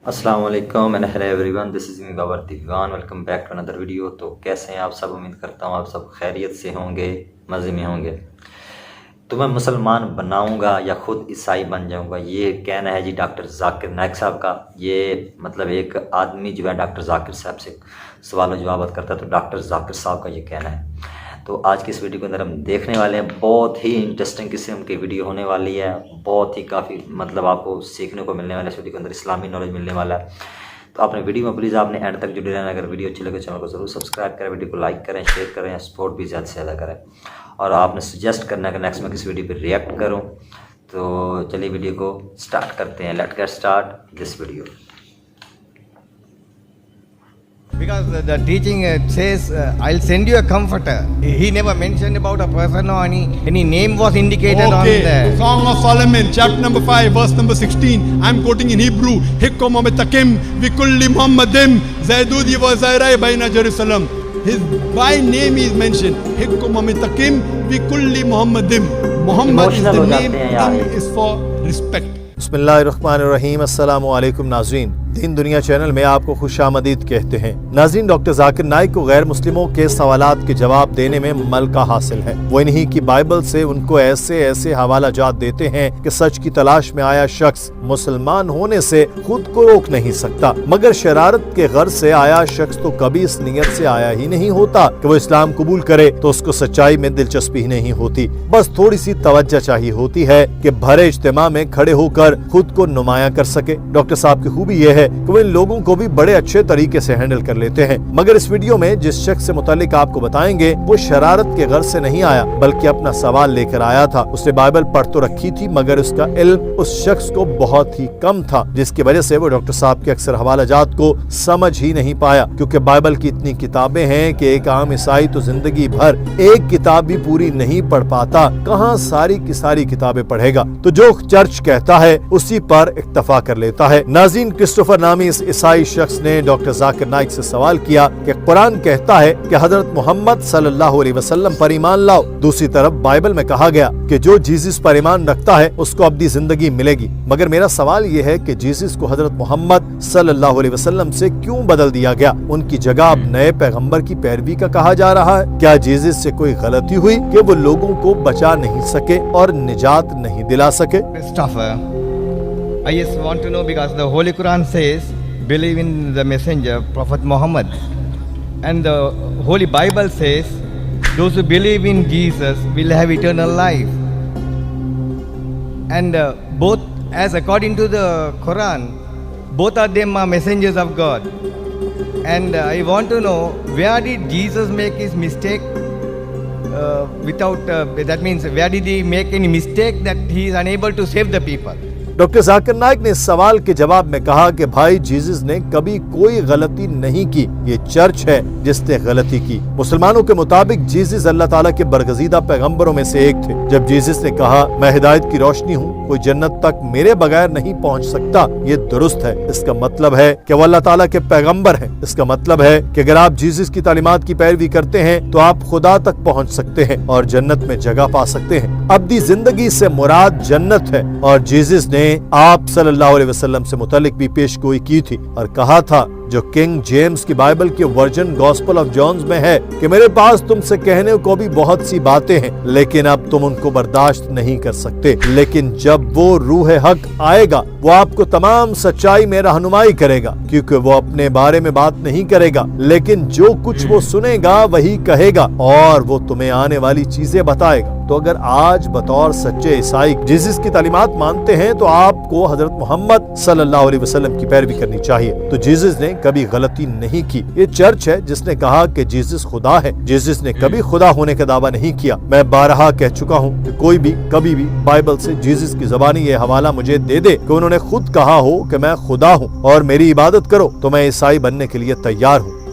السلام علیکم and hello everyone, this is me Babar Dewan, welcome back to another video. تو کیسے ہیں آپ سب؟ امید کرتا ہوں آپ سب خیریت سے ہوں گے، مزے میں ہوں گے۔ تو میں مسلمان بناؤں گا یا خود عیسائی بن جاؤں گا، یہ کہنا ہے جی ڈاکٹر ذاکر نائک صاحب کا۔ یہ مطلب ایک آدمی جو ہے ڈاکٹر ذاکر صاحب سے سوال و جوابات کرتا ہے، تو ڈاکٹر ذاکر صاحب کا یہ کہنا ہے۔ تو آج کی اس ویڈیو کے اندر ہم دیکھنے والے ہیں، بہت ہی انٹرسٹنگ قسم کی ویڈیو ہونے والی ہے، بہت ہی کافی مطلب آپ کو سیکھنے کو ملنے والا ہے اس ویڈیو کے اندر، اسلامی نالج ملنے والا ہے۔ تو آپ نے ویڈیو میں پلیز آپ نے اینڈ تک جڑے رہنا۔ اگر ویڈیو اچھی لگے چینل کو ضرور سبسکرائب کریں، ویڈیو کو لائک کریں، شیئر کریں، سپورٹ بھی زیادہ سے زیادہ کریں، اور آپ نے سجیسٹ کرنا ہے کہ نیکسٹ میں کس ویڈیو پہ ریئیکٹ کروں۔ تو چلیے ویڈیو کو سٹارٹ کرتے ہیں، let get start this video. Because the teaching says, I'll send you a comforter. He never mentioned about a person or any name was indicated on the Song of Solomon, chapter number 5, verse number 16. I'm quoting in Hebrew. Hikkum amitakim vikulli Muhammadim zaidudi wa zairai baina Jerusalem. His by name is mentioned. Hikkum amitakim vikulli Muhammadim. Muhammad is the name. M is for respect. بسم اللہ الرحمن الرحیم۔ السلام علیکم ناظرین، دین دنیا channel میں آپ کو خوش آمدید کہتے ہیں۔ ناظرین، ڈاکٹر ذاکر نائک کو غیر مسلموں کے سوالات کے جواب دینے میں ملکہ حاصل ہے۔ وہ انہی کی بائبل سے ان کو ایسے حوالہ جات دیتے ہیں کہ سچ کی تلاش میں آیا شخص مسلمان ہونے سے خود کو روک نہیں سکتا، مگر شرارت کے غرض سے آیا شخص تو کبھی اس نیت سے آیا ہی نہیں ہوتا کہ وہ اسلام قبول کرے، تو اس کو سچائی میں دلچسپی ہی نہیں ہوتی، بس تھوڑی سی توجہ چاہیے ہوتی ہے کہ بھرے اجتماع میں کھڑے ہو کر خود کو نمایاں کر سکے۔ ڈاکٹر صاحب کی خوبی یہ ہے کہ وہ ان لوگوں کو بھی بڑے اچھے طریقے سے ہینڈل کر لیتے ہیں، مگر اس ویڈیو میں جس شخص سے متعلق آپ کو بتائیں گے وہ شرارت کے غرض سے نہیں آیا، بلکہ اپنا سوال لے کر آیا تھا۔ اس نے بائبل پڑھ تو رکھی تھی، مگر اس کا علم اس شخص کو بہت ہی کم تھا، جس کی وجہ سے وہ ڈاکٹر صاحب کے اکثر حوالہ جات کو سمجھ ہی نہیں پایا، کیونکہ بائبل کی اتنی کتابیں ہیں کہ ایک عام عیسائی تو زندگی بھر ایک کتاب بھی پوری نہیں پڑھ پاتا، کہاں ساری کی ساری کتابیں پڑھے گا؟ تو جو چرچ کہتا ہے اسی پر اکتفا کر لیتا ہے۔ ناظرین، کرسٹوفر نامی اس عیسائی شخص نے ڈاکٹر ذاکر نائک سے سوال کیا کہ قرآن کہتا ہے کہ حضرت محمد صلی اللہ علیہ وسلم پر ایمان لاؤ، دوسری طرف بائبل میں کہا گیا کہ جو جیسس پر ایمان رکھتا ہے اس کو ابدی زندگی ملے گی، مگر میرا سوال یہ ہے کہ جیسس کو حضرت محمد صلی اللہ علیہ وسلم سے کیوں بدل دیا گیا؟ ان کی جگہ اب نئے پیغمبر کی پیروی کا کہا جا رہا ہے۔ کیا جیسس سے کوئی غلطی ہوئی کہ وہ لوگوں کو بچا نہیں سکے اور نجات نہیں دلا سکے؟ Christopher, I just want to know, because the Holy Quran says, believe in the messenger, Prophet Muhammad. And the Holy Bible says, those who believe in Jesus will have eternal life. And both, as according to the Quran, both of them are messengers of God. And I want to know, where did Jesus make his mistake? That means, where did he make any mistake that he is unable to save the people? Doctor Zakir Naik نے اس سوال کے جواب میں کہا کہ بھائی، Jesus نے کبھی کوئی غلطی نہیں کی، یہ چرچ ہے جس نے غلطی کی۔ مسلمانوں کے مطابق جیسس اللہ تعالیٰ کے برگزیدہ پیغمبروں میں سے ایک تھے۔ جب جیسس نے کہا میں ہدایت کی روشنی ہوں، کوئی جنت تک میرے بغیر نہیں پہنچ سکتا، یہ درست ہے۔ اس کا مطلب ہے کہ وہ اللہ تعالیٰ کے پیغمبر ہیں۔ اس کا مطلب ہے کہ اگر آپ جیسس کی تعلیمات کی پیروی کرتے ہیں تو آپ خدا تک پہنچ سکتے ہیں اور جنت میں جگہ پا سکتے ہیں۔ ابدی زندگی سے مراد جنت ہے، اور جیسس نے آپ صلی اللہ علیہ وسلم سے متعلق بھی پیش گوئی کی تھی اور کہا تھا، جو کنگ جیمز کی بائبل کے ورجن گاسپل آف جانز میں ہے، کہ میرے پاس تم سے کہنے کو بھی بہت سی باتیں ہیں، لیکن اب تم ان کو برداشت نہیں کر سکتے، لیکن جب وہ روح حق آئے گا وہ آپ کو تمام سچائی میں رہنمائی کرے گا، کیونکہ وہ اپنے بارے میں بات نہیں کرے گا، لیکن جو کچھ وہ سنے گا وہی کہے گا، اور وہ تمہیں آنے والی چیزیں بتائے گا۔ تو اگر آج بطور سچے عیسائی جیسس کی تعلیمات مانتے ہیں تو آپ کو حضرت محمد صلی اللہ علیہ وسلم کی پیروی کرنی چاہیے۔ تو جیسس نے کبھی غلطی نہیں کی، یہ چرچ ہے جس نے کہا کہ جیسس خدا ہے۔ جیسس نے کبھی خدا ہونے کا دعویٰ نہیں کیا۔ میں بارہا کہہ چکا ہوں کہ کوئی بھی کبھی بھی بائبل سے جیسس کی زبانی یہ حوالہ مجھے دے دے کہ انہوں نے خود کہا ہو کہ میں خدا ہوں اور میری عبادت کرو، تو میں عیسائی بننے کے لیے تیار ہوں۔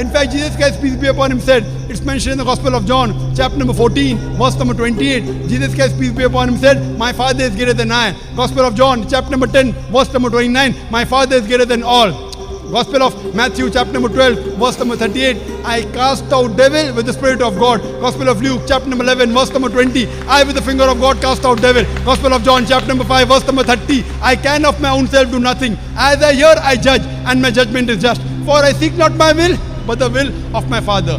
In fact, Jesus Christ, peace be upon him, said, it's mentioned in the Gospel of John, chapter number 14, verse number 28. Jesus Christ, peace be upon him, said, my Father is greater than I. Gospel of John, chapter number 10, verse number 29, my Father is greater than all. Gospel of Matthew, chapter number 12, verse number 38, I cast out devil with the Spirit of God. Gospel of Luke, chapter number 11, verse number 20, I with the finger of God cast out devil. Gospel of John, chapter number 5, verse number 30, I can of my own self do nothing. As I hear, I judge, and my judgment is just. For I seek not my will, but the will of my Father.